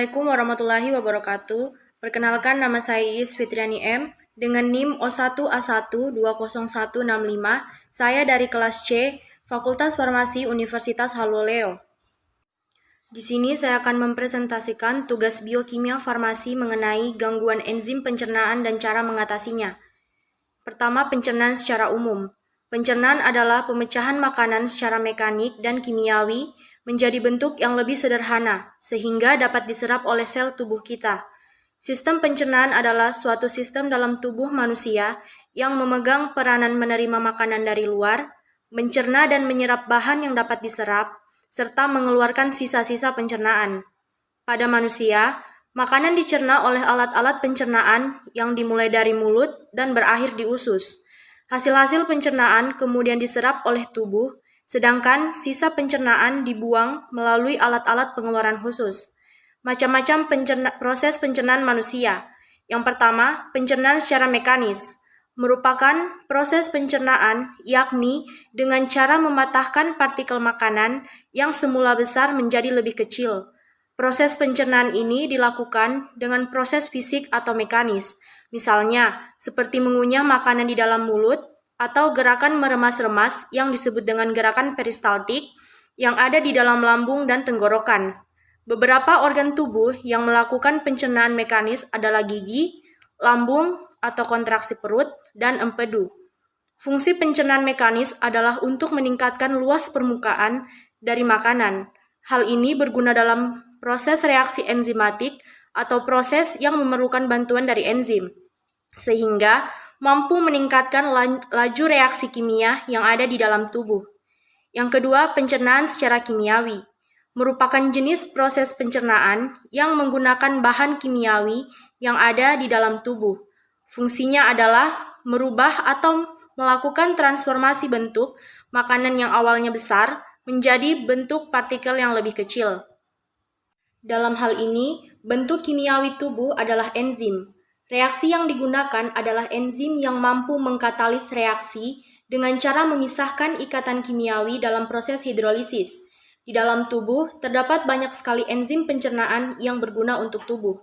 Assalamualaikum warahmatullahi wabarakatuh. Perkenalkan, nama saya Iis Fitriani M. Dengan NIM O1A1200165. Saya dari kelas C, Fakultas Farmasi Universitas Haloleo. Di sini saya akan mempresentasikan tugas biokimia farmasi mengenai gangguan enzim pencernaan dan cara mengatasinya. Pertama, pencernaan secara umum. Pencernaan adalah pemecahan makanan secara mekanik dan kimiawi menjadi bentuk yang lebih sederhana, sehingga dapat diserap oleh sel tubuh kita. Sistem pencernaan adalah suatu sistem dalam tubuh manusia yang memegang peranan menerima makanan dari luar, mencerna dan menyerap bahan yang dapat diserap, serta mengeluarkan sisa-sisa pencernaan. Pada manusia, makanan dicerna oleh alat-alat pencernaan yang dimulai dari mulut dan berakhir di usus. Hasil-hasil pencernaan kemudian diserap oleh tubuh, sedangkan sisa pencernaan dibuang melalui alat-alat pengeluaran khusus. Macam-macam proses pencernaan manusia. Yang pertama, pencernaan secara mekanis. Merupakan proses pencernaan yakni dengan cara mematahkan partikel makanan yang semula besar menjadi lebih kecil. Proses pencernaan ini dilakukan dengan proses fisik atau mekanis, misalnya seperti mengunyah makanan di dalam mulut atau gerakan meremas-remas yang disebut dengan gerakan peristaltik yang ada di dalam lambung dan tenggorokan. Beberapa organ tubuh yang melakukan pencernaan mekanis adalah gigi, lambung atau kontraksi perut, dan empedu. Fungsi pencernaan mekanis adalah untuk meningkatkan luas permukaan dari makanan. Hal ini berguna dalam proses reaksi enzimatik atau proses yang memerlukan bantuan dari enzim, sehingga mampu meningkatkan laju reaksi kimia yang ada di dalam tubuh. Yang kedua, pencernaan secara kimiawi. Merupakan jenis proses pencernaan yang menggunakan bahan kimiawi yang ada di dalam tubuh. Fungsinya adalah merubah atau melakukan transformasi bentuk makanan yang awalnya besar menjadi bentuk partikel yang lebih kecil. Dalam hal ini, bentuk kimiawi tubuh adalah enzim. Reaksi yang digunakan adalah enzim yang mampu mengkatalis reaksi dengan cara memisahkan ikatan kimiawi dalam proses hidrolisis. Di dalam tubuh, terdapat banyak sekali enzim pencernaan yang berguna untuk tubuh.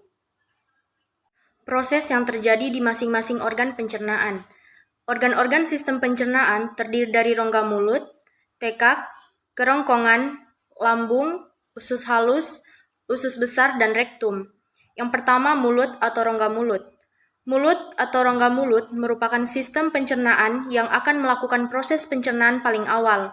Proses yang terjadi di masing-masing organ pencernaan. Organ-organ sistem pencernaan terdiri dari rongga mulut, tekak, kerongkongan, lambung, usus halus, usus besar, dan rektum. Yang pertama, mulut atau rongga mulut. Mulut atau rongga mulut merupakan sistem pencernaan yang akan melakukan proses pencernaan paling awal.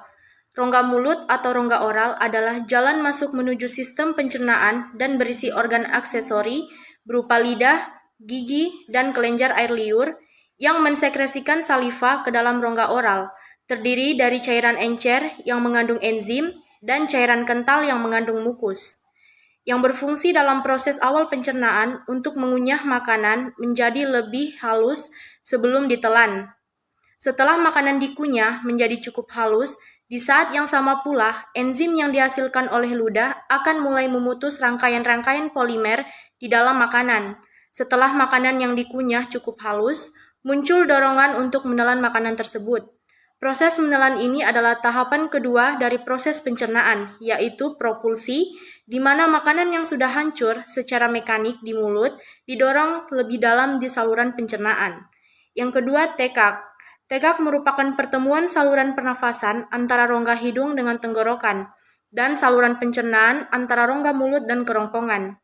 Rongga mulut atau rongga oral adalah jalan masuk menuju sistem pencernaan dan berisi organ aksesori berupa lidah, gigi, dan kelenjar air liur yang mensekresikan saliva ke dalam rongga oral, terdiri dari cairan encer yang mengandung enzim dan cairan kental yang mengandung mukus, yang berfungsi dalam proses awal pencernaan untuk mengunyah makanan menjadi lebih halus sebelum ditelan. Setelah makanan dikunyah menjadi cukup halus, di saat yang sama pula, enzim yang dihasilkan oleh ludah akan mulai memutus rangkaian-rangkaian polimer di dalam makanan. Setelah makanan yang dikunyah cukup halus, muncul dorongan untuk menelan makanan tersebut. Proses menelan ini adalah tahapan kedua dari proses pencernaan, yaitu propulsi, di mana makanan yang sudah hancur secara mekanik di mulut didorong lebih dalam di saluran pencernaan. Yang kedua, tekak. Tekak merupakan pertemuan saluran pernafasan antara rongga hidung dengan tenggorokan, dan saluran pencernaan antara rongga mulut dan kerongkongan.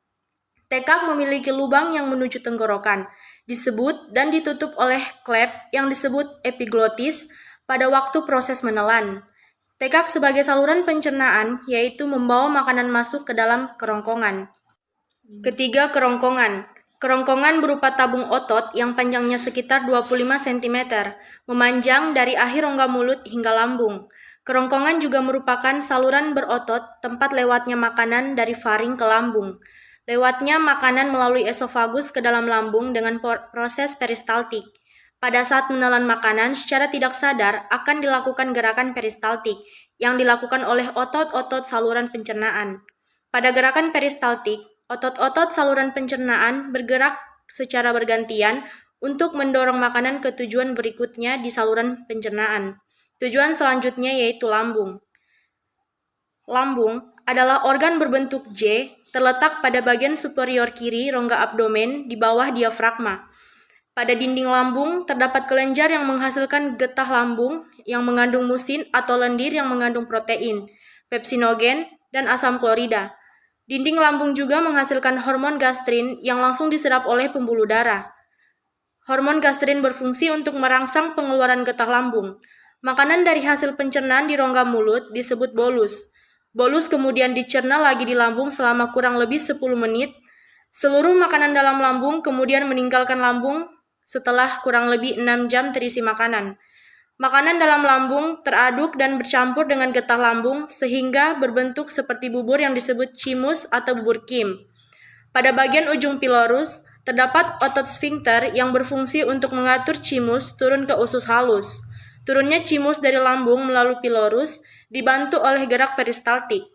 Tekak memiliki lubang yang menuju tenggorokan, disebut dan ditutup oleh klep yang disebut epiglotis pada waktu proses menelan. Tekak sebagai saluran pencernaan, yaitu membawa makanan masuk ke dalam kerongkongan. Ketiga, kerongkongan. Kerongkongan berupa tabung otot yang panjangnya sekitar 25 cm, memanjang dari akhir rongga mulut hingga lambung. Kerongkongan juga merupakan saluran berotot tempat lewatnya makanan dari faring ke lambung. Lewatnya makanan melalui esofagus ke dalam lambung dengan proses peristaltik. Pada saat menelan makanan, secara tidak sadar akan dilakukan gerakan peristaltik yang dilakukan oleh otot-otot saluran pencernaan. Pada gerakan peristaltik, otot-otot saluran pencernaan bergerak secara bergantian untuk mendorong makanan ke tujuan berikutnya di saluran pencernaan. Tujuan selanjutnya yaitu lambung. Lambung adalah organ berbentuk J terletak pada bagian superior kiri rongga abdomen di bawah diafragma. Pada dinding lambung terdapat kelenjar yang menghasilkan getah lambung yang mengandung musin atau lendir yang mengandung protein, pepsinogen, dan asam klorida. Dinding lambung juga menghasilkan hormon gastrin yang langsung diserap oleh pembuluh darah. Hormon gastrin berfungsi untuk merangsang pengeluaran getah lambung. Makanan dari hasil pencernaan di rongga mulut disebut bolus. Bolus kemudian dicerna lagi di lambung selama kurang lebih 10 menit. Seluruh makanan dalam lambung kemudian meninggalkan lambung setelah kurang lebih 6 jam terisi makanan. Makanan dalam lambung teraduk dan bercampur dengan getah lambung sehingga berbentuk seperti bubur yang disebut chimus atau bubur Kim. Pada bagian ujung pilorus, terdapat otot sphincter yang berfungsi untuk mengatur chimus turun ke usus halus. Turunnya chimus dari lambung melalui pilorus dibantu oleh gerak peristaltik.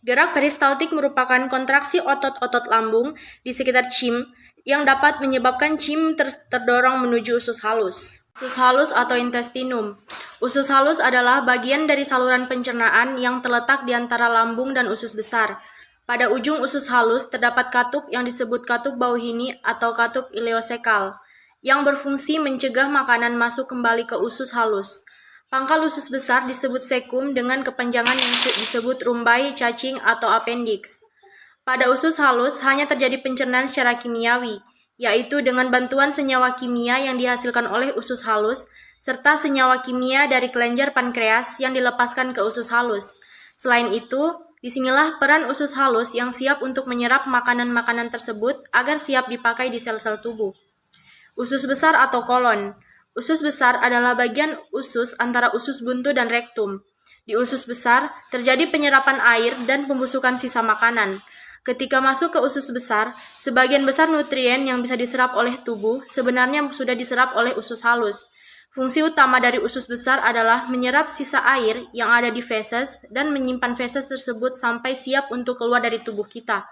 Gerak peristaltik merupakan kontraksi otot-otot lambung di sekitar cim yang dapat menyebabkan cim terdorong menuju usus halus. Usus halus atau intestinum. Usus halus adalah bagian dari saluran pencernaan yang terletak di antara lambung dan usus besar. Pada ujung usus halus terdapat katup yang disebut katup Bauhini atau katup ileosekal, yang berfungsi mencegah makanan masuk kembali ke usus halus. Pangkal usus besar disebut sekum dengan kepanjangan yang disebut rumbai, cacing, atau appendix. Pada usus halus hanya terjadi pencernaan secara kimiawi, yaitu dengan bantuan senyawa kimia yang dihasilkan oleh usus halus, serta senyawa kimia dari kelenjar pankreas yang dilepaskan ke usus halus. Selain itu, disinilah peran usus halus yang siap untuk menyerap makanan-makanan tersebut agar siap dipakai di sel-sel tubuh. Usus besar atau kolon. Usus besar adalah bagian usus antara usus buntu dan rektum. Di usus besar, terjadi penyerapan air dan pembusukan sisa makanan. Ketika masuk ke usus besar, sebagian besar nutrien yang bisa diserap oleh tubuh sebenarnya sudah diserap oleh usus halus. Fungsi utama dari usus besar adalah menyerap sisa air yang ada di feses dan menyimpan feses tersebut sampai siap untuk keluar dari tubuh kita.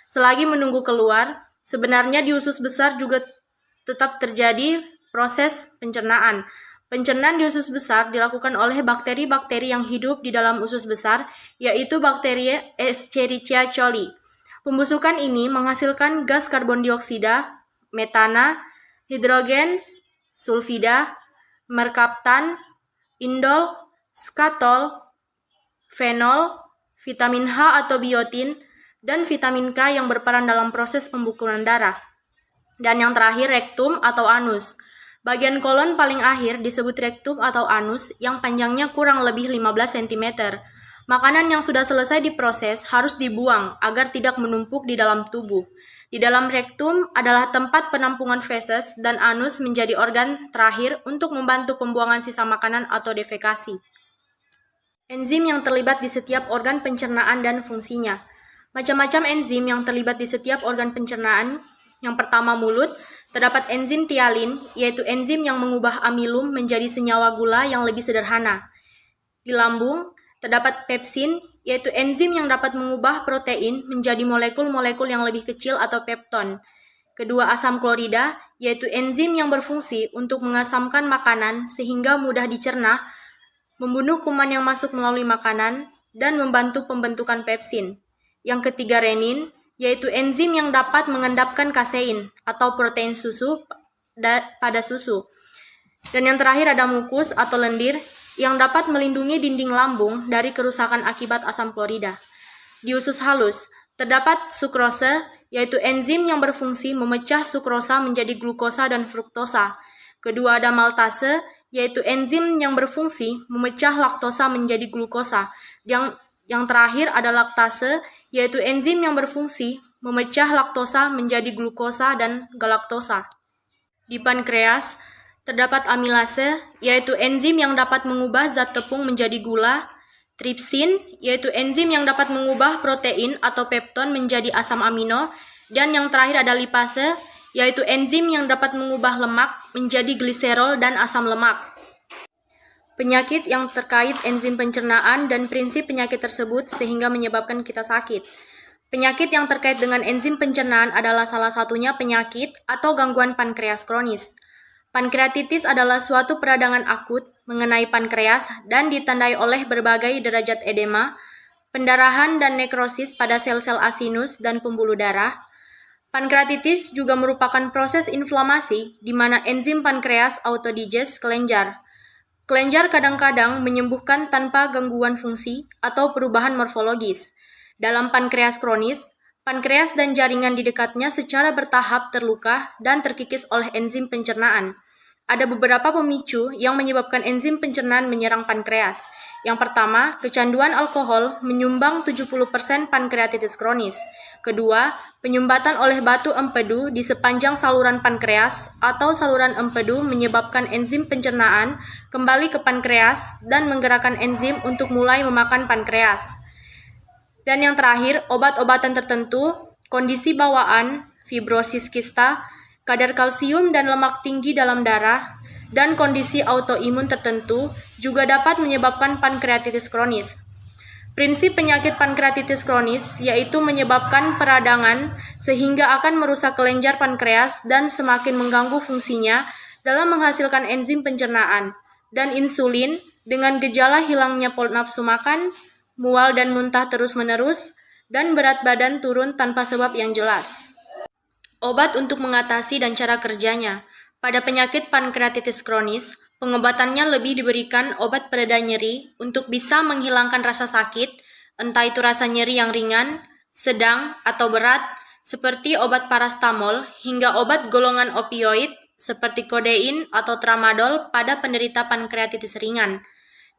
Selagi menunggu keluar, sebenarnya di usus besar juga tetap terjadi proses pencernaan. Pencernaan di usus besar dilakukan oleh bakteri-bakteri yang hidup di dalam usus besar, yaitu bakteri Escherichia coli. Pembusukan ini menghasilkan gas karbon dioksida, metana, hidrogen, sulfida, merkaptan, indol, skatol, fenol, vitamin H atau biotin, dan vitamin K yang berperan dalam proses pembukulan darah. Dan yang terakhir, rektum atau anus. Bagian kolon paling akhir disebut rektum atau anus yang panjangnya kurang lebih 15 cm. Makanan yang sudah selesai diproses harus dibuang agar tidak menumpuk di dalam tubuh. Di dalam rektum adalah tempat penampungan feses dan anus menjadi organ terakhir untuk membantu pembuangan sisa makanan atau defekasi. Enzim yang terlibat di setiap organ pencernaan dan fungsinya. Macam-macam enzim yang terlibat di setiap organ pencernaan. Yang pertama, mulut. Terdapat enzim tialin, yaitu enzim yang mengubah amilum menjadi senyawa gula yang lebih sederhana. Di lambung, terdapat pepsin, yaitu enzim yang dapat mengubah protein menjadi molekul-molekul yang lebih kecil atau pepton. Kedua, asam klorida, yaitu enzim yang berfungsi untuk mengasamkan makanan sehingga mudah dicerna, membunuh kuman yang masuk melalui makanan, dan membantu pembentukan pepsin. Yang ketiga, renin, yaitu enzim yang dapat mengendapkan kasein atau protein susu pada susu. Dan yang terakhir ada mukus atau lendir yang dapat melindungi dinding lambung dari kerusakan akibat asam klorida. Di usus halus, terdapat sukrose, yaitu enzim yang berfungsi memecah sukrosa menjadi glukosa dan fruktosa. Kedua ada maltase, yaitu enzim yang berfungsi memecah laktosa menjadi glukosa. Yang terakhir ada laktase, yaitu enzim yang berfungsi memecah laktosa menjadi glukosa dan galaktosa. Di pankreas, terdapat amilase, yaitu enzim yang dapat mengubah zat tepung menjadi gula, tripsin, yaitu enzim yang dapat mengubah protein atau pepton menjadi asam amino, dan yang terakhir ada lipase, yaitu enzim yang dapat mengubah lemak menjadi gliserol dan asam lemak. Penyakit yang terkait enzim pencernaan dan prinsip penyakit tersebut sehingga menyebabkan kita sakit. Penyakit yang terkait dengan enzim pencernaan adalah salah satunya penyakit atau gangguan pankreas kronis. Pankreatitis adalah suatu peradangan akut mengenai pankreas dan ditandai oleh berbagai derajat edema, pendarahan dan nekrosis pada sel-sel asinus dan pembuluh darah. Pankreatitis juga merupakan proses inflamasi di mana enzim pankreas autodigest kelenjar. Kelenjar kadang-kadang menyembuhkan tanpa gangguan fungsi atau perubahan morfologis. Dalam pankreas kronis, pankreas dan jaringan di dekatnya secara bertahap terluka dan terkikis oleh enzim pencernaan. Ada beberapa pemicu yang menyebabkan enzim pencernaan menyerang pankreas. Yang pertama, kecanduan alkohol menyumbang 70% pankreatitis kronis. Kedua, penyumbatan oleh batu empedu di sepanjang saluran pankreas atau saluran empedu menyebabkan enzim pencernaan kembali ke pankreas dan menggerakkan enzim untuk mulai memakan pankreas. Dan yang terakhir, obat-obatan tertentu, kondisi bawaan, fibrosis kista, kadar kalsium dan lemak tinggi dalam darah, dan kondisi autoimun tertentu juga dapat menyebabkan pankreatitis kronis. Prinsip penyakit pankreatitis kronis yaitu menyebabkan peradangan sehingga akan merusak kelenjar pankreas dan semakin mengganggu fungsinya dalam menghasilkan enzim pencernaan, dan insulin dengan gejala hilangnya nafsu makan, mual dan muntah terus-menerus, dan berat badan turun tanpa sebab yang jelas. Obat untuk mengatasi dan cara kerjanya. Pada penyakit pankreatitis kronis, pengobatannya lebih diberikan obat pereda nyeri untuk bisa menghilangkan rasa sakit, entah itu rasa nyeri yang ringan, sedang, atau berat, seperti obat parastamol hingga obat golongan opioid seperti kodein atau tramadol pada penderita pankreatitis ringan.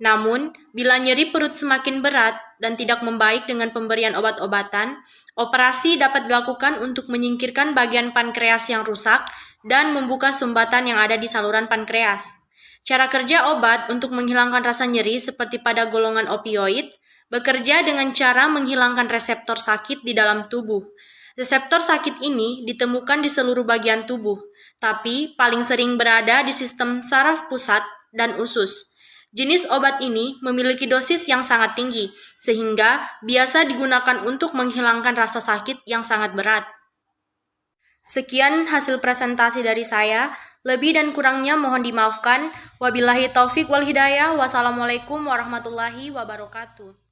Namun, bila nyeri perut semakin berat dan tidak membaik dengan pemberian obat-obatan, operasi dapat dilakukan untuk menyingkirkan bagian pankreas yang rusak dan membuka sumbatan yang ada di saluran pankreas. Cara kerja obat untuk menghilangkan rasa nyeri seperti pada golongan opioid bekerja dengan cara menghilangkan reseptor sakit di dalam tubuh. Reseptor sakit ini ditemukan di seluruh bagian tubuh, tapi paling sering berada di sistem saraf pusat dan usus. Jenis obat ini memiliki dosis yang sangat tinggi, sehingga biasa digunakan untuk menghilangkan rasa sakit yang sangat berat. Sekian hasil presentasi dari saya. Lebih dan kurangnya mohon dimaafkan. Wabillahi taufik wal hidayah. Wassalamualaikum warahmatullahi wabarakatuh.